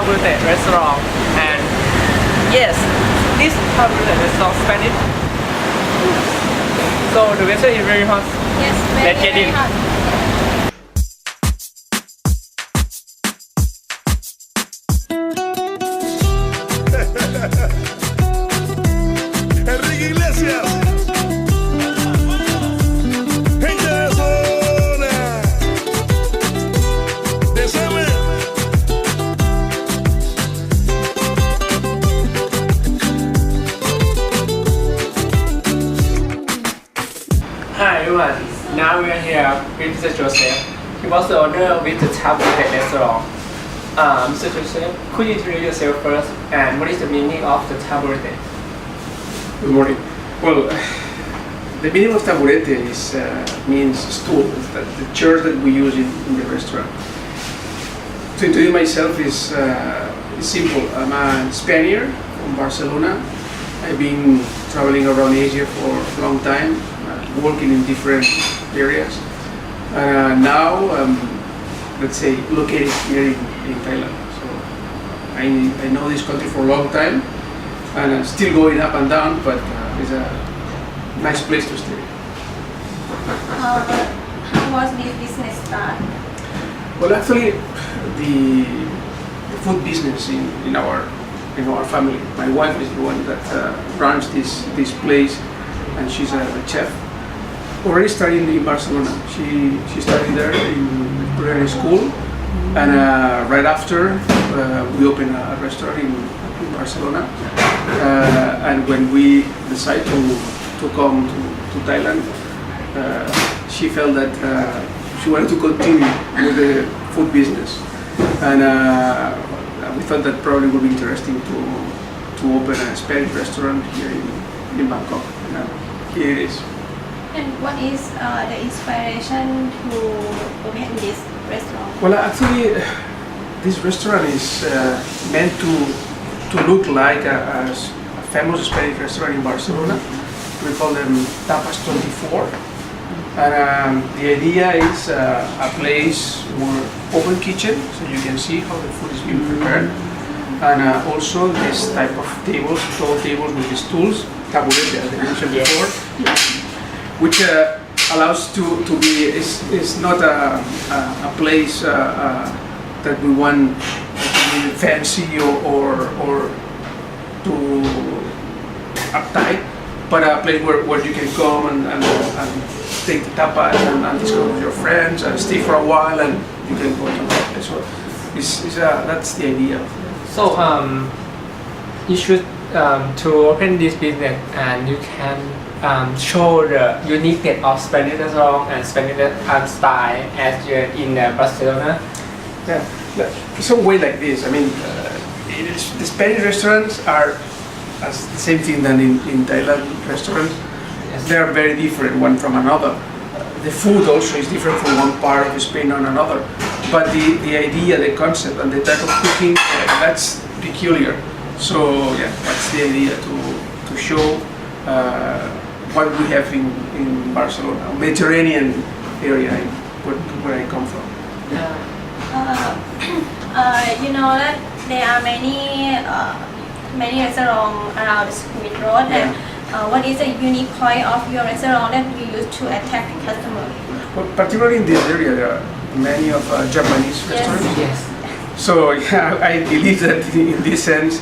taburet restaurant, and yes, this taburet restaurant Spanish. So the weather is very hot. Yes, very, Let's get very in. hot. Enrique Iglesias. Gente de zona. Desame. Hi everyone, now we are here with Mr. Joseph. He was the owner with the taburet restaurant. Mr. Joseph, could you introduce yourself first, and what is the meaning of the taburet? Good morning. Well, the meaning of taburete is means stool, the chair that we use in the restaurant. To introduce myself is simple. I'm a Spaniard from Barcelona. I've been traveling around Asia for a long time, working in different areas. Now, let's say, located here in Thailand. So I know this country for a long time, and I'm still going up and down, but it's a nice place to stay. How was this business start? Well, actually, the food business in our family. My wife is the one that runs this place, and she's a chef. Already started in Barcelona. She studied there in culinary school, and right after we opened a restaurant in Barcelona. And when we decided to come to Thailand, she felt that she wanted to continue with the food business, and we thought that probably would be interesting to open a Spanish restaurant here in Bangkok. And here it is. And what is the inspiration to open this restaurant? Well, actually, this restaurant is meant to look like a famous Spanish restaurant in Barcelona. We call them Tapas 24. And the idea is a place where open kitchen, so you can see how the food is being prepared. And also this type of tables, tall tables with these tools, taburete as I mentioned before, which allows to be, is not a place that we want to be fancy or too uptight, but a place where you can come and take the tapas and discuss with your friends and stay for a while, and you can go to another place. So that's the idea. So you should to open this business, and you can show the uniqueness of Spanish restaurant and Spanish style as you're in Barcelona. Yeah, some way like this. I mean, the Spanish restaurants are as the same thing than in Thailand restaurants. Yes. They are very different one from another. The food also is different from one part of Spain on another. But the idea, the concept, and the type of cooking, that's peculiar. So yeah, that's the idea to show what we have in Barcelona, Mediterranean area, where I come from. You know that there are many restaurants around the Sukhumvit Road. Yeah. And what is the unique point of your restaurant that you use to attract the customer? Well, particularly in this area, there are many of Japanese restaurants. Yes. So yeah, I believe that in this sense,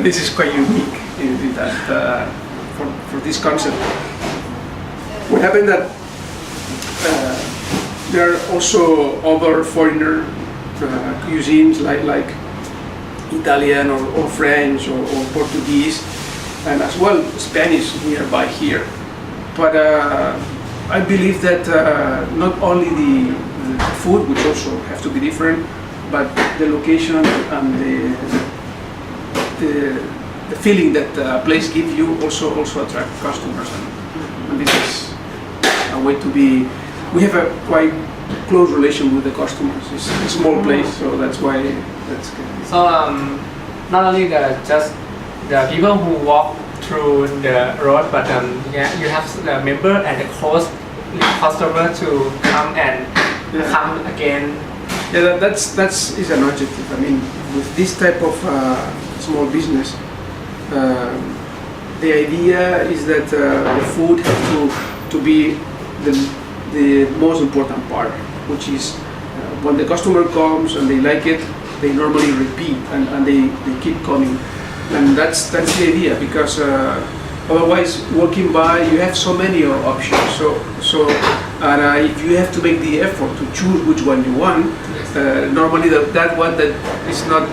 this is quite unique in that for this concept. What happened that there are also other foreigner cuisines like Italian or French or Portuguese, and as well Spanish nearby here. But I believe that not only the food, which also have to be different, but the location and the feeling that the place gives you also attract customers, and this is a way to be. We have a quite close relation with the customers. It's a small place, so that's why that's good. So not only just the people who walk through the road, but yeah, you have the member and the host customer to come and come again. Yeah, that's is an objective. I mean, with this type of small business, the idea is that the food has to be the most important part, which is when the customer comes and they like it, they normally repeat and they keep coming. And that's the idea, because otherwise, walking by, you have so many options. And if you have to make the effort to choose which one you want, normally that one that is not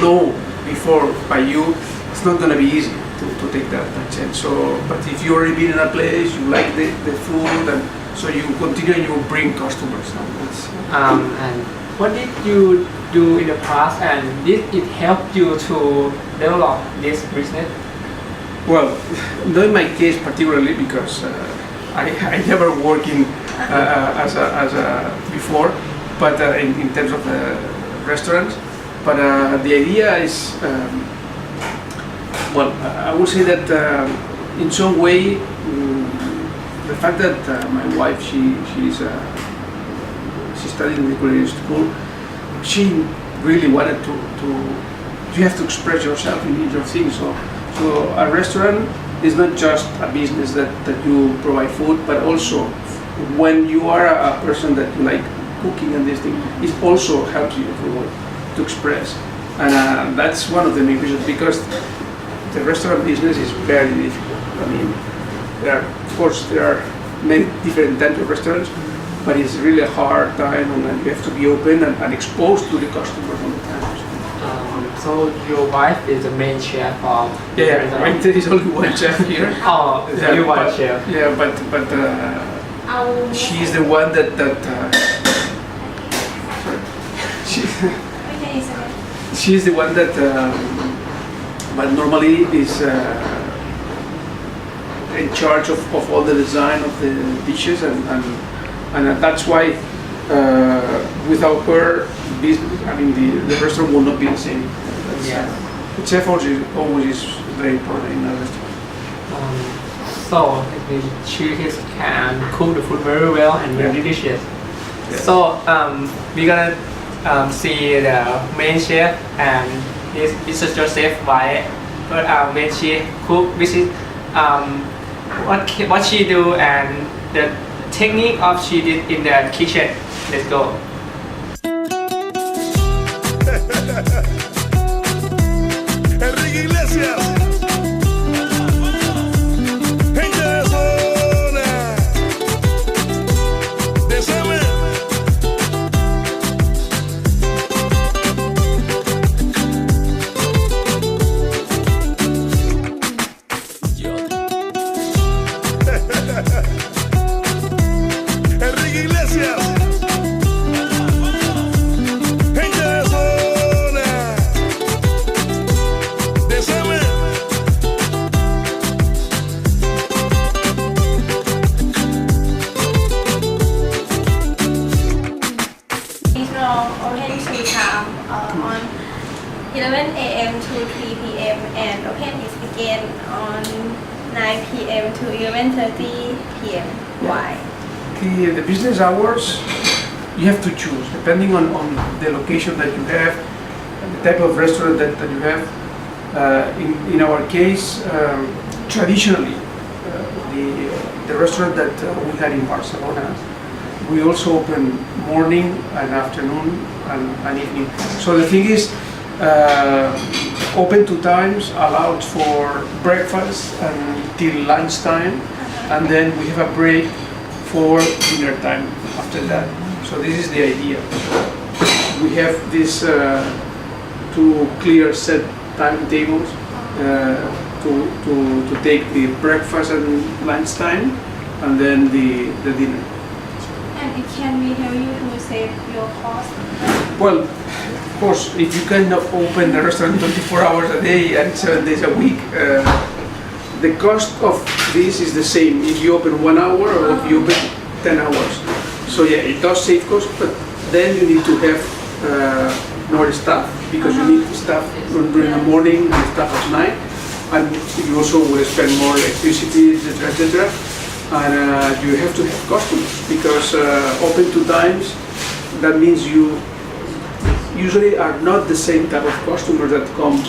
known before by you, it's not going to be easy to take that chance. But if you already been in a place, you like the food, and so you continue and you bring customers. And what did you do in the past, and did it help you to develop this business? Well, not in my case particularly, because I never worked in as a before, but in terms of restaurants. But the idea is, well, I would say that in some way, the fact that my wife she studied in the culinary school, she really wanted to you have to express yourself in your things. So a restaurant is not just a business that you provide food, but also when you are a person that you like cooking and this thing, it also helps you to express. And that's one of the main reasons, because the restaurant business is very difficult. I mean, of course there are many different types of restaurants, but it's really a hard time, and you have to be open and exposed to the customers all the time. So your wife is the main chef of the restaurant? There is only one chef here. Oh, it's only one chef. Yeah, but she's the one that she's the one that but normally is in charge of all the design of the dishes, and that's why without her, I mean the restaurant will not be the same. Yeah. The chef always is very important in a restaurant. So she can cook the food very well and very delicious. Yeah. So we're gonna see the main chef and this Mr. Joseph why main chef cook, which is what she do and the technique of she did in the kitchen. Let's go. Enrique Iglesias. Gente de zona. De Samuel. Enrique Iglesias. Gente de zona. De Samuel. Restaurant open to time on 11 a.m. to 3 p.m. and open is again on 9 p.m. to 11:30 p.m. Why? The business hours, you have to choose depending on the location that you have, and the type of restaurant that you have. In our case, traditionally, the restaurant that we had in Barcelona, we also open morning and afternoon and evening. So the thing is, open 2 times, allowed for breakfast until lunchtime, and then we have a break for dinner time after that. So this is the idea. We have these 2 clear set timetables to take the breakfast and lunchtime, and then the dinner. And it can be help you to save your cost. Well, of course, if you cannot open the restaurant 24 hours a day and 7 days a week, the cost of this is the same if you open 1 hour or if you open 10 hours. So yeah, it does save cost, but then you need to have more staff, because you need staff during the morning and staff at night, and you also will spend more electricity, etc. And you have to have customers, because open 2 times, that means you usually are not the same type of customers that come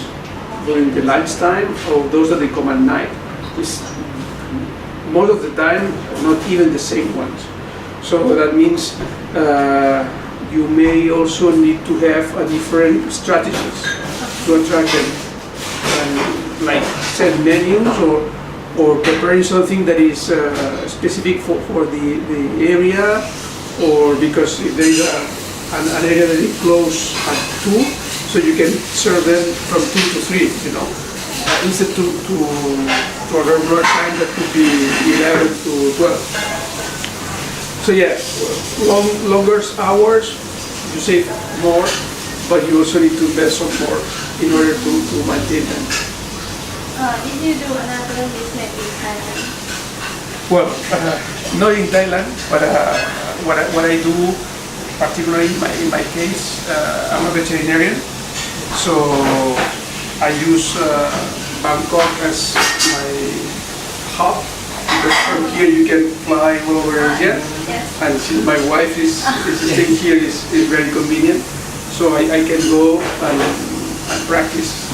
during the lunchtime or those that they come at night. It's most of the time not even the same ones. So that means you may also need to have a different strategies to attract them, like set menus or preparing something that is specific for the area, or because if there is an area that is closed at 2, so you can serve them from 2 to 3, you know, instead to a regular time that could be 11 to 12. So yeah, longer hours, you save more, but you also need to invest some more in order to maintain them. Did you do another business in Thailand? Well, not in Thailand, but what I do, particularly in my case, I'm a veterinarian, so I use Bangkok as my hub. Because from here you can fly all over India, Yes. and since my wife is staying here, is very convenient. So I can go and practice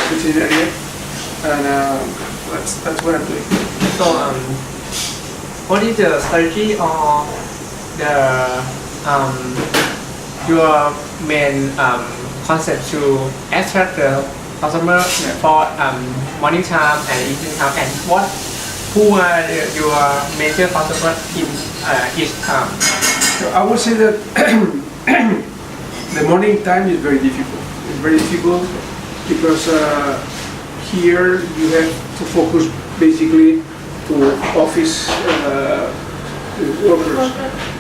veterinarian, and that's what I'm doing. So, what is the strategy or the your main concept to attract the customer for morning time and evening time, and who are your major customer in each time? So I would say that the morning time is very difficult. It's very difficult because here you have to focus basically to office workers.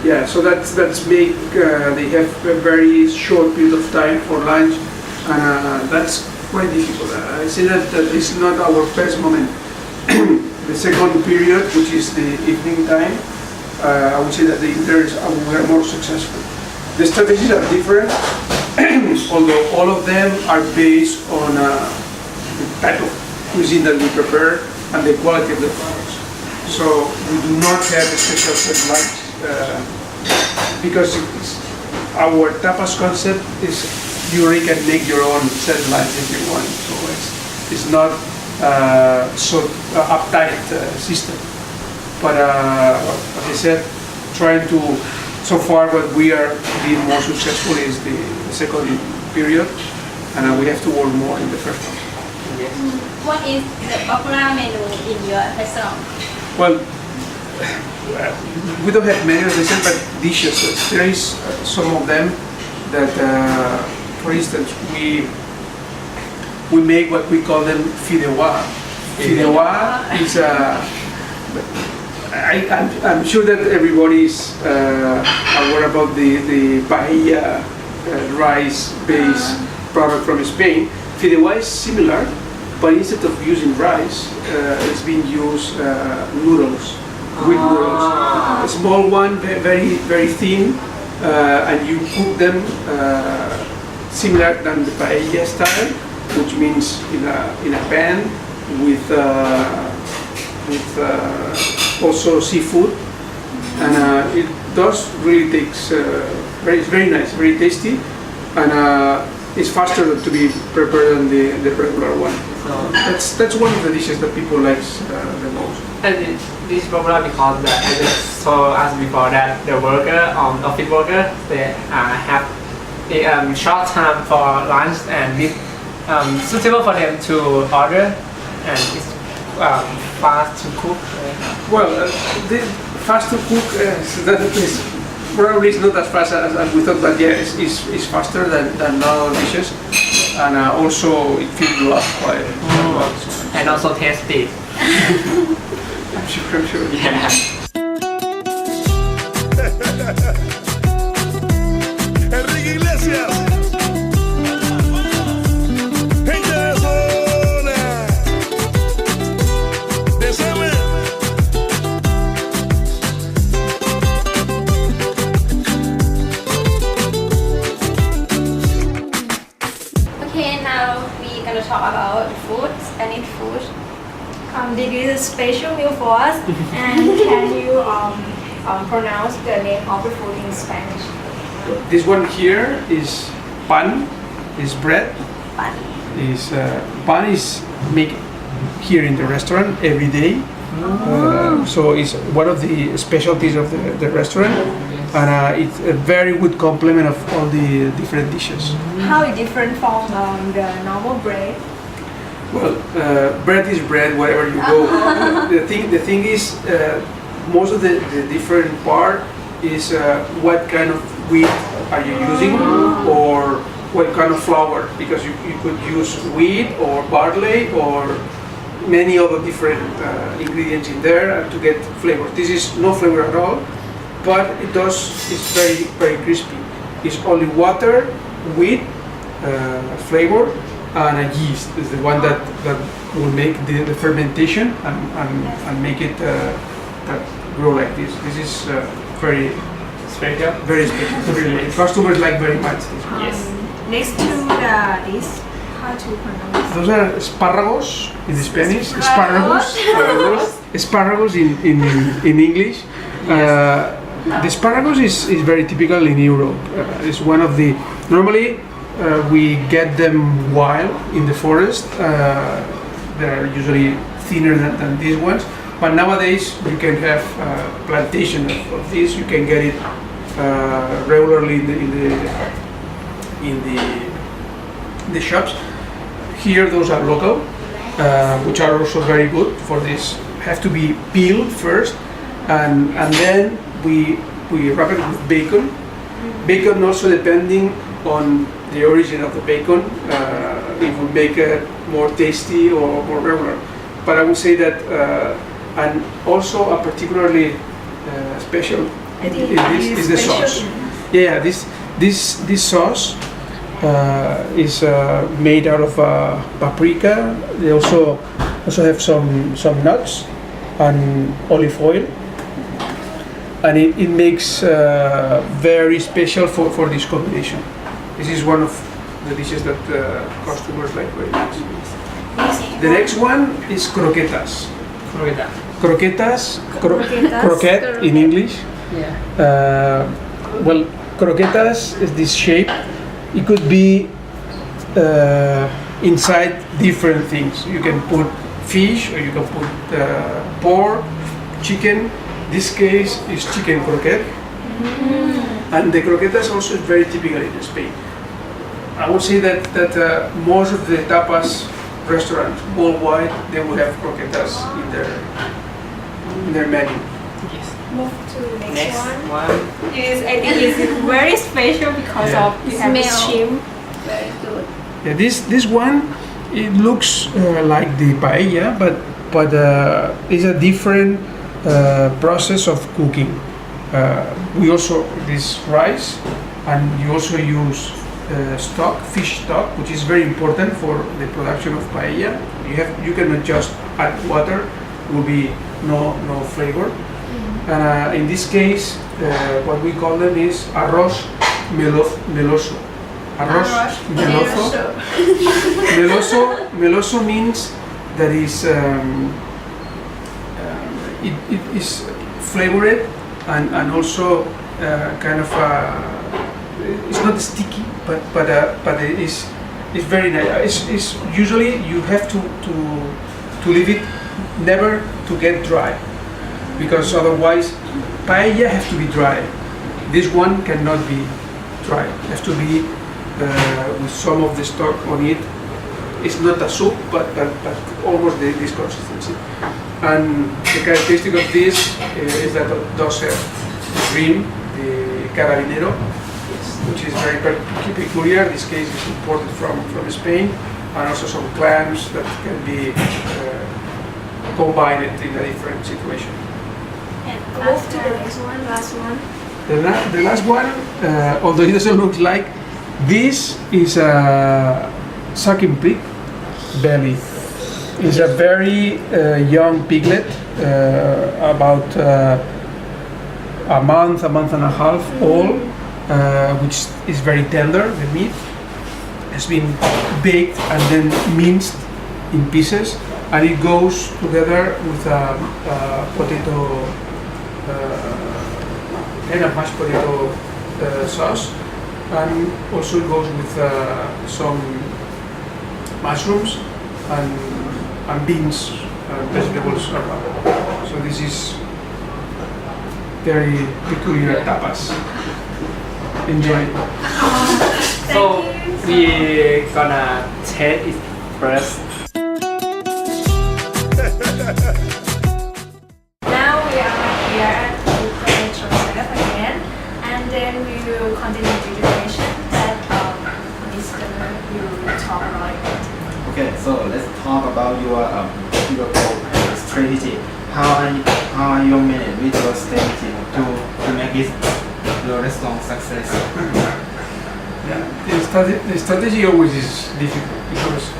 Yeah, so that's make they have a very short period of time for lunch, and that's quite difficult. I say that it's not our best moment. The second period, which is the evening time, I would say that we are more successful. The strategies are different, although all of them are based on the type of cuisine that we prepare and the quality of the products. So we do not have a special set lunch because our tapas concept is you really can make your own set lunch if you want. So it's not so uptight system. But as I said, trying to, so far what we are being more successful is the second period, and we have to work more in the first one. What is the popular menu in your restaurant? Well, we don't have many, as I said, but dishes. There is some of them that, for instance, we make what we call them fidewa. Fidewa is I'm sure that everybody is aware about the paella rice-based product from Spain. Fidewa is similar, but instead of using rice, it's being used noodles, with noodles. A small one, very very thin, and you cook them similar than the paella style, which means in a pan with also seafood, and it does really takes it's very nice, very tasty, and it's faster to be prepared than the regular one. That's one of the dishes that people like the most. And this is popular because as I told us before that the worker, office worker, they have a short time for lunch, and this suitable for them to order, and it's fast to cook. Well, the fast to cook that is probably not as fast as we thought, but yeah, it's faster than other dishes, and also it fills you up quite well. And also tasty. I'm sure. Yeah. Enrique Iglesias. Gente de zona. De Semen. Okay, now we're gonna talk about food, Spanish food. This is a special meal for us. And can you pronounce the name of the food in Spanish? This one here is pan, is bread. Pan. Pan is made here in the restaurant every day. So it's one of the specialties of the restaurant, and it's a very good complement of all the different dishes. How is different from the normal bread? Well, bread is bread wherever you go. The thing is, most of the different part is what kind of wheat are you using, or what kind of flour, because you could use wheat or barley or many other different ingredients in there to get flavor. This is no flavor at all, but it's very crispy. It's only water, wheat, flavor, and a yeast is the one that will make the fermentation and make it grow like this. This is very Special. special. Really, customers like very much this one. Yes. Next to this, how to pronounce? Those are espárragos in Spanish. Espárragos. Espárragos in English. The asparagus is very typical in Europe. It's one of the normally we get them wild in the forest. They're usually thinner than these ones. But nowadays you can have plantation of this. You can get it regularly in the shops. Here those are local, which are also very good for this. Have to be peeled first, and then we wrap it with bacon. Bacon also, depending on the origin of the bacon, it will make it more tasty or more regular. But I would say that, and also a particularly special is the sauce. Yeah, this sauce is made out of paprika. They also have some nuts and olive oil, and it makes very special for this combination. This is one of the dishes that customers like very much. The next one is croquetas. Croqueta. Croquette in English. Yeah. Well, croquetas is this shape. It could be inside different things. You can put fish, or you can put pork, chicken. This case is chicken croquette. And the croquetas also is very typical in Spain. I would say that most of the tapas restaurants worldwide, they will have croquetas in their menu. Yes. Move to the Next one. I think it's very special because Yeah. of you have the Smell. shrimp. Very good. Yeah, this one, it looks like the paella, but it's a different process of cooking. We also this rice, and you also use fish stock, which is very important for the production of paella. You cannot just add water; it will be no flavor. In this case, what we call them is arroz meloso. Arroz meloso. Meloso means that it is flavored and also kind of it's not sticky, but it's very nice. It's usually you have to leave it never to get dry, because otherwise paella has to be dry. This one cannot be dry. It has to be with some of the stock on it. It's not a soup, but almost this consistency. And the characteristic of this is that it does have shrimp, the carabinero, which is very peculiar. In this case, it's imported from Spain, and also some clams that can be combined in a different situation. Move to the next one, last one. The last one, although it doesn't look like, this is a sucking pig belly. It's a very young piglet, about a month and a half old, which is very tender. The meat has been baked and then minced in pieces, and it goes together with a potato and a mashed potato sauce. and also it goes with some mushrooms and beans, vegetables around. So this is very peculiar tapas. Enjoy. So we gonna taste it first. Now we are here at the Metro setup again, and then we will continue the duration that Mr. will talk about it. Okay, so let's talk about your goal and strategy. How are you managing with your strategy to make it your restaurant success? Yeah, the strategy always is difficult because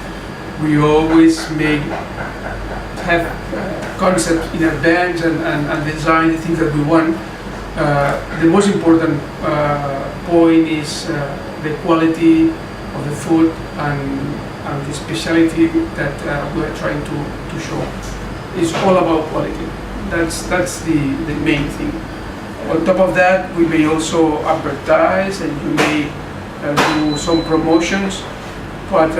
we always have concepts in advance and design the things that we want. The most important point is the quality of the food and the specialty that we are trying to show. It's all about quality. That's the main thing. On top of that, we may also advertise and you may do some promotions, but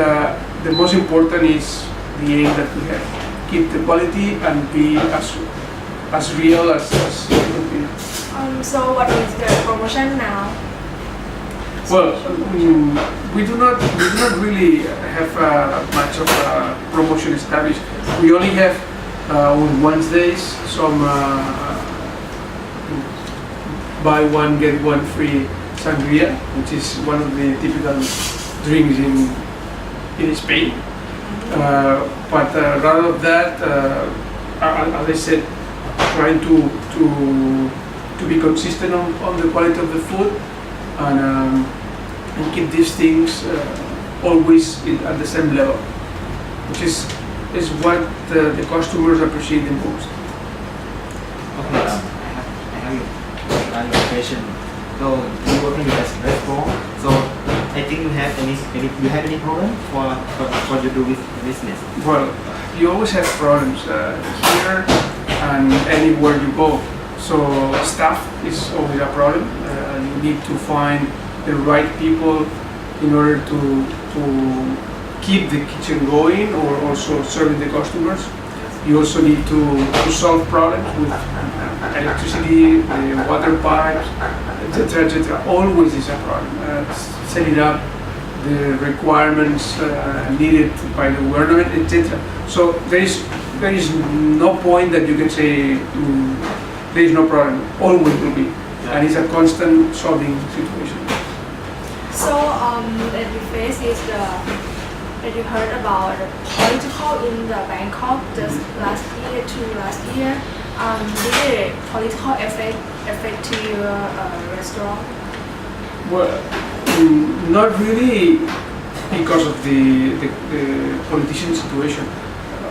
the most important is the aim that we have. Keep the quality and be as real as it can be. So what is the promotion now? Well, we do not really have much of a promotion established. We only have on Wednesdays some buy one get one free sangria, which is one of the typical drinks in Spain. But rather than that, as I said, trying to be consistent on the quality of the food and keep these things always at the same level, which is what the customers appreciate the most. Okay, I have a question. So you working in a restaurant. So I think you have any problem for you do with business? Well, you always have problems here and anywhere you go. So staff is always a problem. You need to find the right people in order to keep the kitchen going or also serving the customers. You also need to solve problems with electricity, water pipes, etc., etc. Always is a problem. Setting up the requirements needed by the government, etc. So there is no point that you can say there is no problem. Always will be, and it's a constant solving situation. So that you face is that you heard about the political in the Bangkok just last year. Did the political affect to your restaurant? Well, not really because of the politician situation.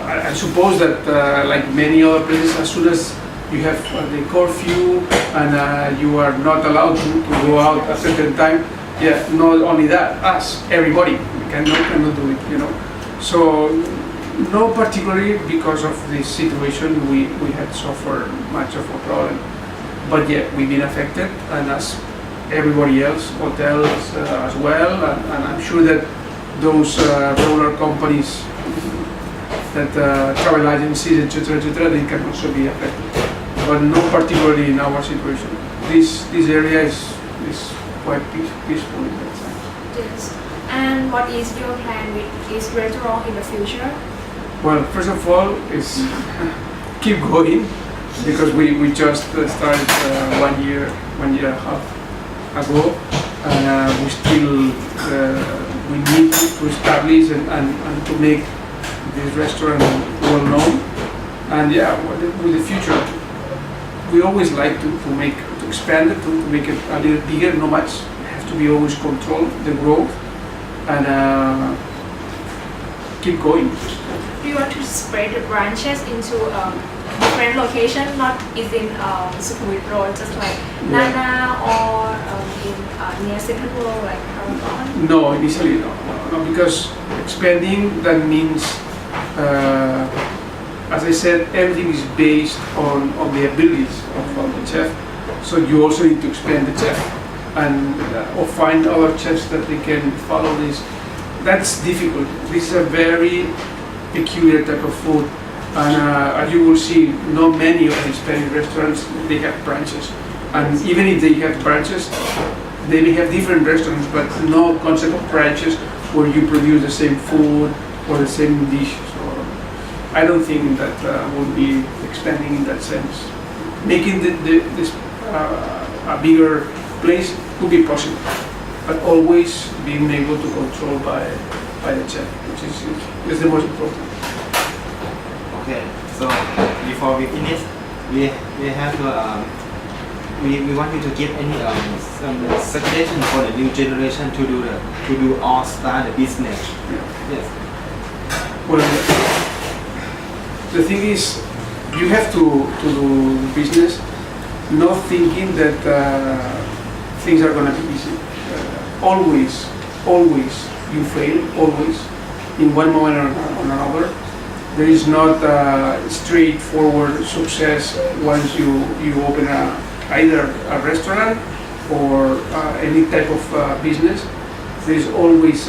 I suppose that like many other places, as soon as you have the curfew and you are not allowed to go out at a certain time, yeah, not only that, us, everybody, we cannot do it, you know. So, not particularly because of this situation we had suffered much of a problem. But yeah, we've been affected, and as everybody else, hotels as well, and I'm sure that those regular companies that travel agencies, etc., they can also be affected, but not particularly in our situation. This area is quite peaceful in that sense. Yes. And what is your plan with this restaurant in the future? Well, first of all, is keep going, because we just started 1 year and a half ago, and we still we need to establish and to make this restaurant well known. And yeah, with the future, we always like to expand it, to make it a little bigger. Not much. We have to be always control the growth and keep going. Do you want to spread the branches into different locations, not is in Sukhumvit Road, just like Nana or in near Central World, like Paragon? No, initially no, because expanding that means, as I said, everything is based on the abilities of the chef. So you also need to expand the chef. and or find other chefs that they can follow this. That's difficult. This is a very peculiar type of food, and as you will see, not many of the Hispanic restaurants they have branches, and even if they have branches, they may have different restaurants, but no concept of branches where you produce the same food or the same dish. So I don't think that would be expanding in that sense. Making this a bigger place could be possible, but always being able to control by the chef, which is the most important. Okay, so before we finish, we have to we want you to give any some suggestion for the new generation to do or start a business. Yes. Well, the thing is, you have to do business not thinking that things are going to be easy. Always you fail, always, in one moment or another. There is not straightforward success once you open either a restaurant or any type of business. There is always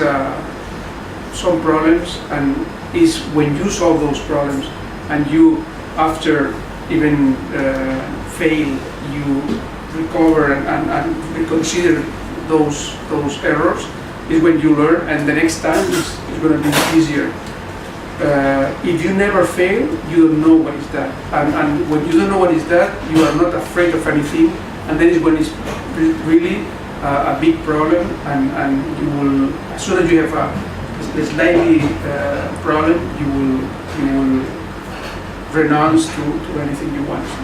some problems, and is when you solve those problems and you, after even fail, you recover and reconsider those errors, is when you learn, and the next time is going to be easier. If you never fail, you don't know what is that, and when you don't know what is that, you are not afraid of anything, and then is when it's really a big problem, and you will, as soon as you have a slightly problem, you will renounce to anything you want. So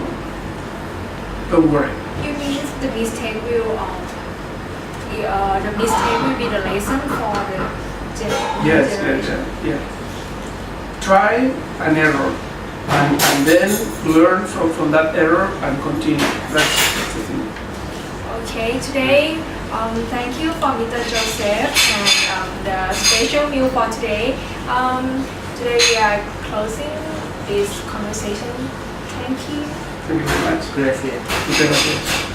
don't worry. You mean the mistake will be the lesson for the generation? Yes. Try an error, and then learn from that error and continue. That's the thing. Okay, today, thank you for Mr. Joseph and the special meal for today. Today we are closing this conversation. Thank you. Thank you very much. Gracias. Muchas gracias.